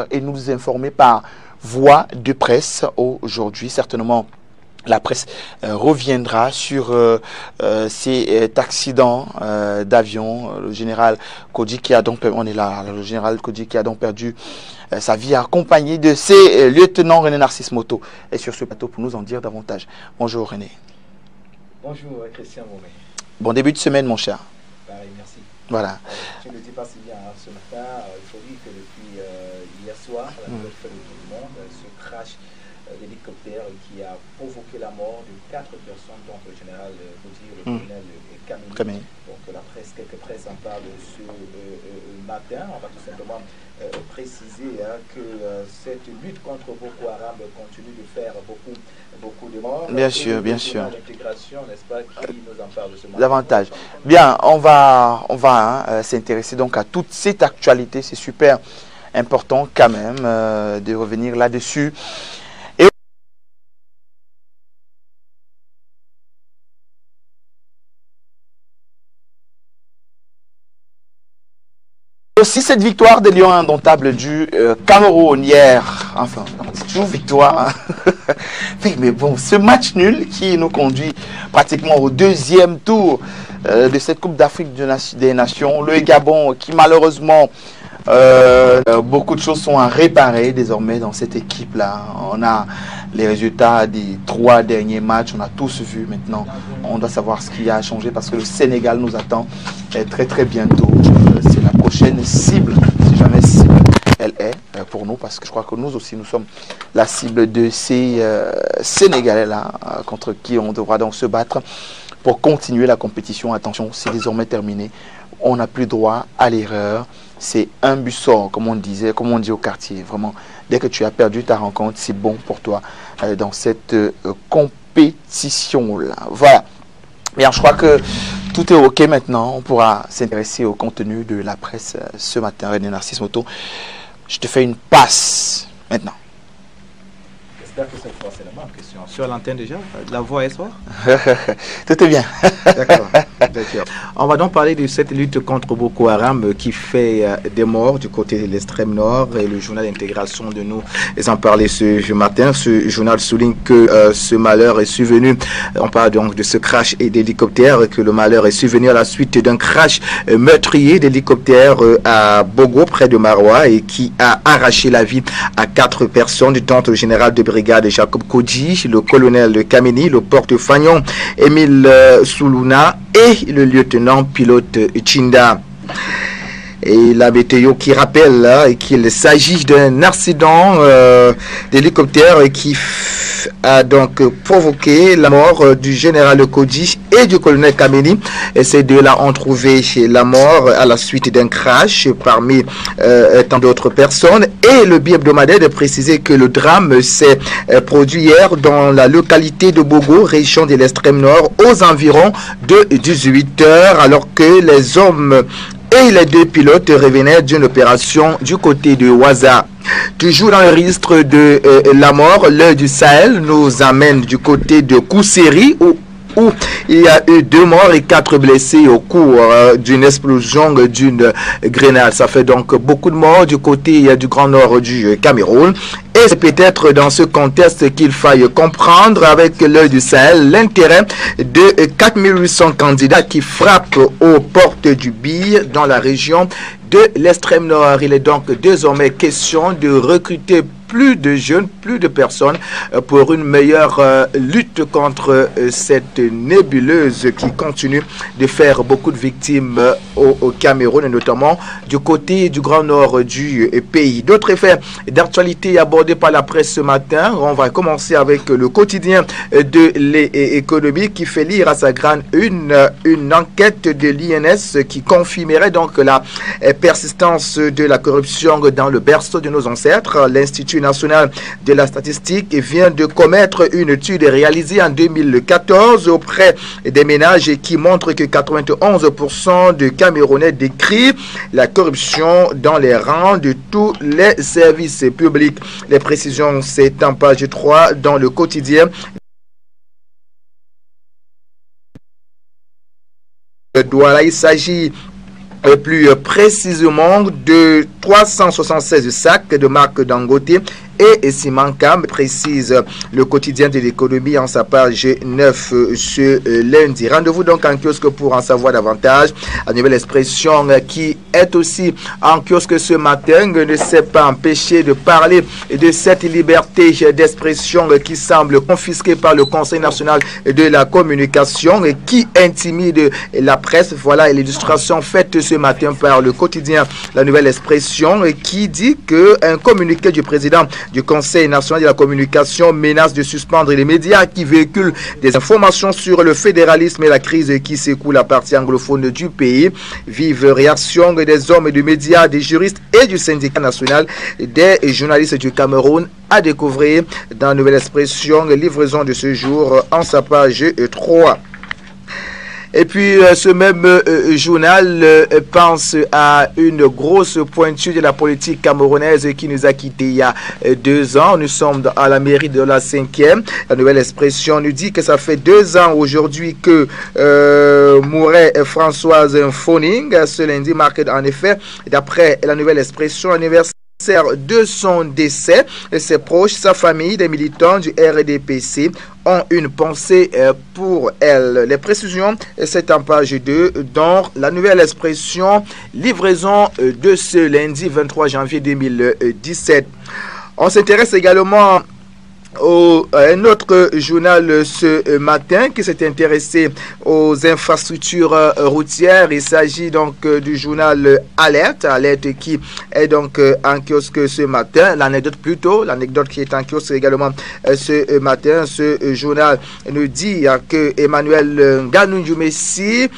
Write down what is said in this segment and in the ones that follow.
l'extérieur et nous informer par voie de presse aujourd'hui. Certainement, la presse reviendra sur cet accident d'avion. Le général Kodji qui a donc, on est là, le général Kodji qui a donc perdu sa vie accompagné de ses lieutenants. René Narcisse Moto est sur ce plateau pour nous en dire davantage. Bonjour René. Bonjour Christian Momé. Bon début de semaine mon cher. Pareil, merci. Voilà. Je ne dis pas si bien ce matin, il faut dire que depuis hier soir, la nouvelle fait de tout le monde, ce crash d'hélicoptère qui a provoqué la mort de 4 personnes, dont le général Kodji, le colonel Kameni. Donc la presse, quelques presses en parlent ce matin. On va tout simplement préciser que cette lutte contre Boko Haram continue de faire beaucoup de morts. Bien sûr, bien sûr. L'intégration, n'est-ce pas, qui nous en parle ce matin. Davantage. Bien, on va s'intéresser donc à toute cette actualité. C'est super important quand même de revenir là-dessus. Aussi cette victoire des Lions indomptables du Cameroun hier, enfin c'est toujours victoire, hein. Mais bon, ce match nul qui nous conduit pratiquement au deuxième tour de cette Coupe d'Afrique des Nations, le Gabon qui malheureusement beaucoup de choses sont à réparer désormais dans cette équipe là. On a les résultats des 3 derniers matchs, on a tous vu maintenant. On doit savoir ce qui a changé parce que le Sénégal nous attend très bientôt. C'est la prochaine cible, si jamais cible elle est pour nous, parce que je crois que nous aussi nous sommes la cible de ces Sénégalais là contre qui on devra donc se battre pour continuer la compétition. Attention, c'est désormais terminé. On n'a plus droit à l'erreur. C'est un but sort, comme on disait, comme on dit au quartier. Vraiment, dès que tu as perdu ta rencontre, c'est bon pour toi dans cette compétition-là. Voilà. Bien, je crois que tout est OK maintenant. On pourra s'intéresser au contenu de la presse ce matin. René Narcisse Moto, je te fais une passe maintenant. J'espère que cette fois c'est la même question. Sur l'antenne déjà, la voix est soir. Tout est bien. D'accord. On va donc parler de cette lutte contre Boko Haram qui fait des morts du côté de l'extrême nord, et le journal d'intégration de nous en parlait ce matin. Ce journal souligne que ce malheur est survenu, on parle donc de ce crash d'hélicoptère, que le malheur est survenu à la suite d'un crash meurtrier d'hélicoptère à Bogo près de Maroua, et qui a arraché la vie à 4 personnes, dont le général de brigade Jacob Kodji, le colonel Kameni, le porte-fagnon Émile Soulouna et le lieutenant pilote Chinda. Et la météo qui rappelle qu'il s'agit d'un accident d'hélicoptère qui a donc provoqué la mort du général Kodji et du colonel Kameni. Et ces deux-là ont trouvé la mort à la suite d'un crash parmi tant d'autres personnes. Et le bi-hebdomadaire de préciser que le drame s'est produit hier dans la localité de Bogo, région de l'extrême nord, aux environs de 18 h, alors que les hommes et les 2 pilotes revenaient d'une opération du côté de Ouaza. Toujours dans le registre de la mort, l'heure du Sahel nous amène du côté de Kousseri, où il y a eu 2 morts et 4 blessés au cours d'une explosion d'une grenade. Ça fait donc beaucoup de morts du côté du grand nord du Cameroun. Et c'est peut-être dans ce contexte qu'il faille comprendre avec l'œil du Sahel l'intérêt de 4800 candidats qui frappent aux portes du BIR dans la région de l'extrême nord. Il est donc désormais question de recruter plus de jeunes, plus de personnes pour une meilleure lutte contre cette nébuleuse qui continue de faire beaucoup de victimes au Cameroun, et notamment du côté du grand nord du pays. D'autres faits d'actualité abordés par la presse ce matin. On va commencer avec le quotidien de l'économie qui fait lire à sa grande une enquête de l'INS qui confirmerait donc la persistance de la corruption dans le berceau de nos ancêtres. L'Institut national de la statistique vient de commettre une étude réalisée en 2014 auprès des ménages qui montre que 91% de Camerounais décrivent la corruption dans les rangs de tous les services publics. Les précisions, c'est en page 3 dans le quotidien. Douala, il s'agit Et plus précisément de 376 sacs de marque Dangote et Simancam, précise le quotidien de l'économie en sa page 9 ce lundi. Rendez-vous donc en kiosque pour en savoir davantage. La nouvelle expression qui est aussi en kiosque ce matin ne s'est pas empêché de parler de cette liberté d'expression qui semble confisquée par le Conseil national de la communication et qui intimide la presse. Voilà l'illustration faite ce matin par le quotidien La Nouvelle Expression qui dit qu'un communiqué du président du Conseil national de la communication menace de suspendre les médias qui véhiculent des informations sur le fédéralisme et la crise qui secoue la partie anglophone du pays. Vive réaction des hommes du médias, des juristes et du syndicat national des journalistes du Cameroun à découvrir dans la Nouvelle Expression, livraison de ce jour en sa page 3. Et puis, ce même journal pense à une grosse pointure de la politique camerounaise qui nous a quittés il y a 2 ans. Nous sommes à la mairie de la 5e. La Nouvelle Expression nous dit que ça fait 2 ans aujourd'hui que mourait Françoise Foning. Ce lundi marque en effet, d'après la Nouvelle Expression, l'anniversaire de son décès. Ses proches, sa famille, des militants du RDPC ont une pensée pour elle. Les précisions, c'est en page 2 dans la Nouvelle Expression, livraison de ce lundi 23 janvier 2017. On s'intéresse également un autre journal ce matin qui s'est intéressé aux infrastructures routières. Il s'agit donc du journal Alerte qui est donc en kiosque ce matin. L'anecdote qui est en kiosque également ce matin. Ce journal nous dit que Emmanuel Nganou-Messi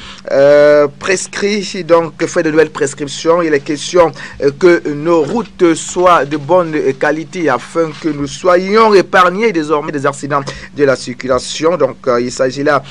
prescrit, donc fait de nouvelles prescriptions. Il est question que nos routes soient de bonne qualité afin que nous soyons épargnés désormais des accidents de la circulation. Donc il s'agit là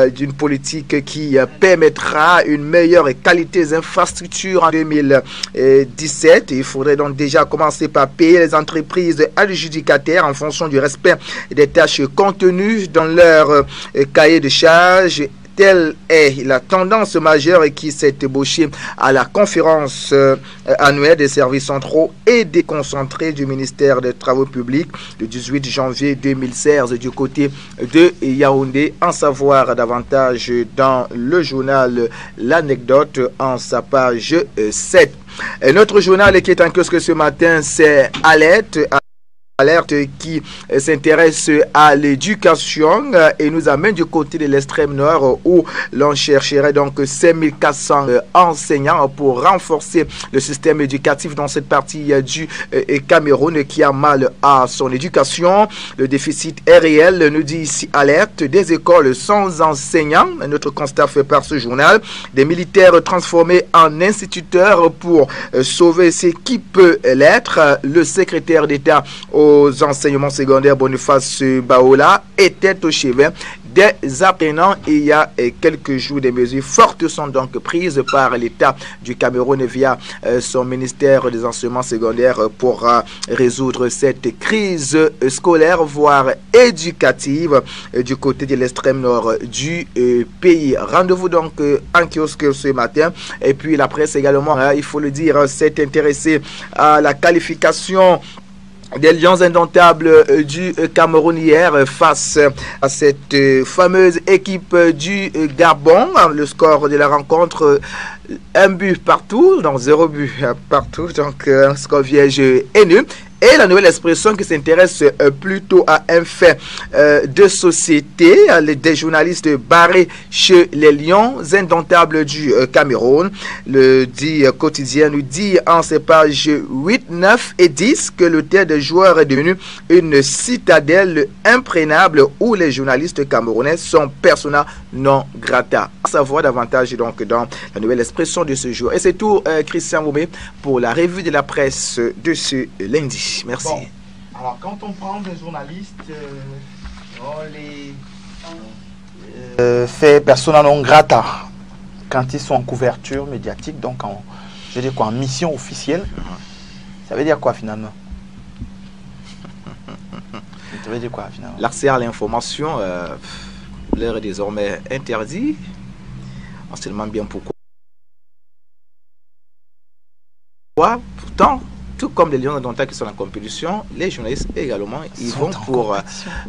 d'une politique qui permettra une meilleure qualité des infrastructures en 2017. Il faudrait donc déjà commencer par payer les entreprises adjudicataires en fonction du respect des tâches contenues dans leur cahier de charges. Telle est la tendance majeure qui s'est ébauchée à la conférence annuelle des services centraux et déconcentrés du ministère des Travaux publics le 18 janvier 2016 du côté de Yaoundé. En savoir davantage dans le journal L'Anecdote en sa page 7. Un autre journal qui est en kiosque ce matin, c'est Alerte qui s'intéresse à l'éducation et nous amène du côté de l'extrême nord où l'on chercherait donc 5400 enseignants pour renforcer le système éducatif dans cette partie du Cameroun qui a mal à son éducation. Le déficit est réel, nous dit ici Alerte. Des écoles sans enseignants, un autre constat fait par ce journal. Des militaires transformés en instituteurs pour sauver ce qui peut l'être. Le secrétaire d'État aux enseignements secondaires Boniface Baola était au chevet des apprenants. Il y a quelques jours, des mesures fortes sont donc prises par l'État du Cameroun via son ministère des enseignements secondaires pour résoudre cette crise scolaire, voire éducative du côté de l'extrême nord du pays. Rendez-vous donc en kiosque ce matin. Et puis la presse également, il faut le dire, s'est intéressée à la qualification des Lions indomptables du Cameroun hier face à cette fameuse équipe du Gabon. Le score de la rencontre, 1 but partout, donc 0 but partout, donc un score vierge et nul. Et la Nouvelle Expression qui s'intéresse plutôt à un fait de société, des journalistes barrés chez les Lions indomptables du Cameroun. Le dit quotidien nous dit en ses pages 8, 9 et 10 que l'hôtel des joueurs est devenu une citadelle imprégnable où les journalistes camerounais sont persona non grata. À savoir davantage donc dans la Nouvelle Expression de ce jour. Et c'est tout, Christian Boumé, pour la revue de la presse de ce lundi. Merci. Bon, alors quand on prend des journalistes, on les fait persona non grata quand ils sont en couverture médiatique, donc en mission officielle. Ça veut dire quoi finalement? Ça veut dire quoi finalement? L'accès à l'information leur est désormais interdit. On se demande bien pourquoi. Pourtant, tout comme les lions indomptables qui sont en compétition, les journalistes également, ils vont pour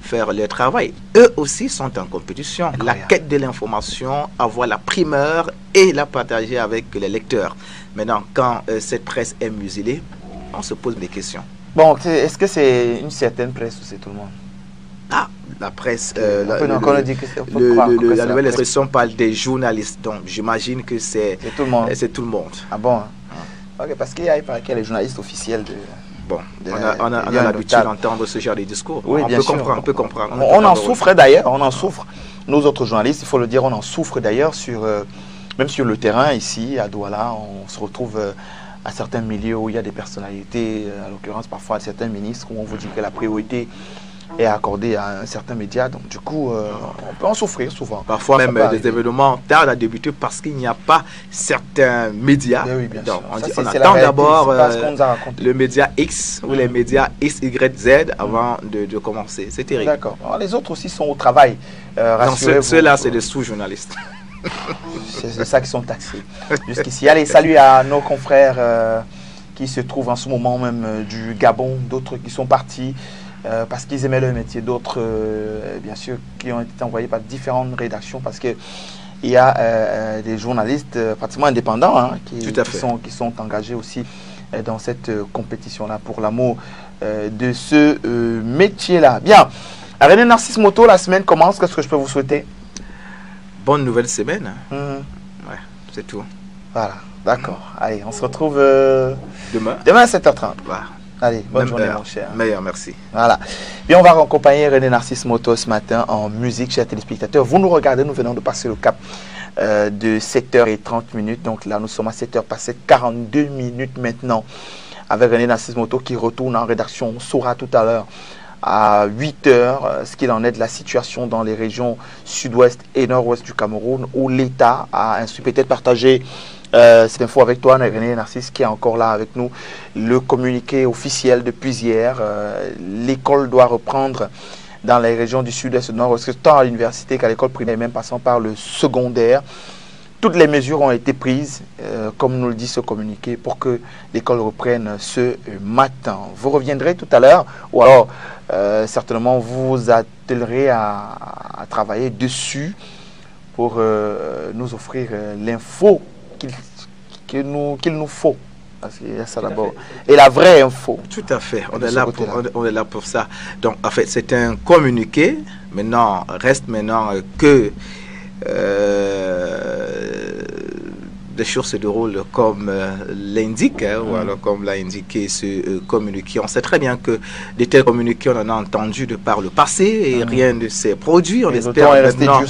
faire leur travail. Eux aussi sont en compétition. Incroyable. La quête de l'information, avoir la primeur et la partager avec les lecteurs. Maintenant, quand cette presse est muselée, on se pose des questions. Bon, est-ce que c'est une certaine presse ou c'est tout le monde? Ah, la presse, la nouvelle expression parle des journalistes. Donc, j'imagine que c'est tout le monde. C'est tout le monde. Ah bon? Ok, parce qu'il y a les journalistes officiels de... Bon, on a l'habitude d'entendre ce genre de discours. Oui, on peut comprendre. On en souffre d'ailleurs, on en souffre. Nous autres journalistes, il faut le dire, on en souffre d'ailleurs même sur le terrain ici à Douala. On se retrouve à certains milieux où il y a des personnalités, à l'occurrence parfois à certains ministres, où on vous dit que la priorité est accordée à un certain média. Donc du coup, on peut en souffrir souvent. Parfois même des événements tardent à débuter parce qu'il n'y a pas certains médias. Oui, bien donc, sûr. on attend d'abord le média X ou les médias X, Y, Z avant de commencer. C'est terrible. D'accord. Les autres aussi sont au travail. Ceux-là, c'est des sous-journalistes. C'est ça qui sont taxés jusqu'ici. Allez, salut à nos confrères qui se trouvent en ce moment même du Gabon, d'autres qui sont partis parce qu'ils aimaient leur métier, d'autres bien sûr qui ont été envoyés par différentes rédactions parce que il y a des journalistes pratiquement indépendants qui sont engagés aussi dans cette compétition-là pour l'amour de ce métier-là. Bien, René Narcisse Moto, la semaine commence, qu'est-ce que je peux vous souhaiter? Bonne nouvelle semaine. Ouais, c'est tout. Voilà, d'accord. Allez, on se retrouve demain à 7h30. Voilà. Allez, bonne journée, mon cher. Meilleur, merci. Voilà. Bien, on va accompagner René Narcisse Moto ce matin en musique, chers téléspectateurs. Vous nous regardez, nous venons de passer le cap de 7h30. Donc là, nous sommes à 7h passé 42 minutes maintenant avec René Narcisse Moto qui retourne en rédaction. On saura tout à l'heure à 8h ce qu'il en est de la situation dans les régions sud-ouest et nord-ouest du Cameroun où l'État a ainsi peut-être partagé cette info avec toi, René Narcisse, qui est encore là avec nous. Le communiqué officiel depuis hier, l'école doit reprendre dans les régions du sud-est et du nord-ouest, tant à l'université qu'à l'école primaire, même passant par le secondaire. Toutes les mesures ont été prises, comme nous le dit ce communiqué, pour que l'école reprenne ce matin. Vous reviendrez tout à l'heure, ou alors certainement vous vous attellerez à travailler dessus pour nous offrir l'info qu'il nous faut. Parce qu'il y a ça d'abord. Et la vraie info. Tout à fait. On est là pour ça. Donc, en fait, c'est un communiqué. Maintenant, reste que les choses se déroulent comme l'indique, ou alors comme l'a indiqué ce communiqué. On sait très bien que de tels communiqués, on en a entendu de par le passé et rien ne s'est produit. On espère maintenant,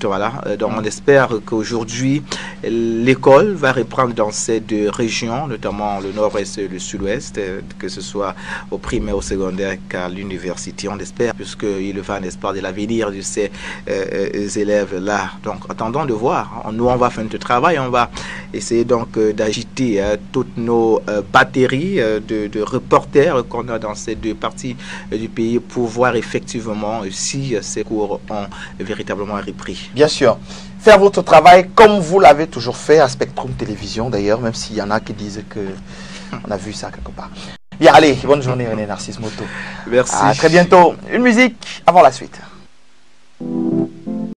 voilà. Donc on espère qu'aujourd'hui, l'école va reprendre dans ces deux régions, notamment le nord-ouest et le sud-ouest, que ce soit au primaire, au secondaire qu'à l'université. On espère, puisqu'il va, n'est-ce pas, de l'avenir de ces élèves-là. Donc attendons de voir. Nous, on va faire notre travail, on va essayer donc d'agiter toutes nos batteries de reporters qu'on a dans ces deux parties du pays pour voir effectivement si ces cours ont véritablement repris. Bien sûr. Faire votre travail comme vous l'avez toujours fait à Spectrum Télévision d'ailleurs, même s'il y en a qui disent que on a vu ça quelque part. Bien, allez, bonne journée René Narcisse Moto. Merci. À très bientôt. Une musique avant la suite.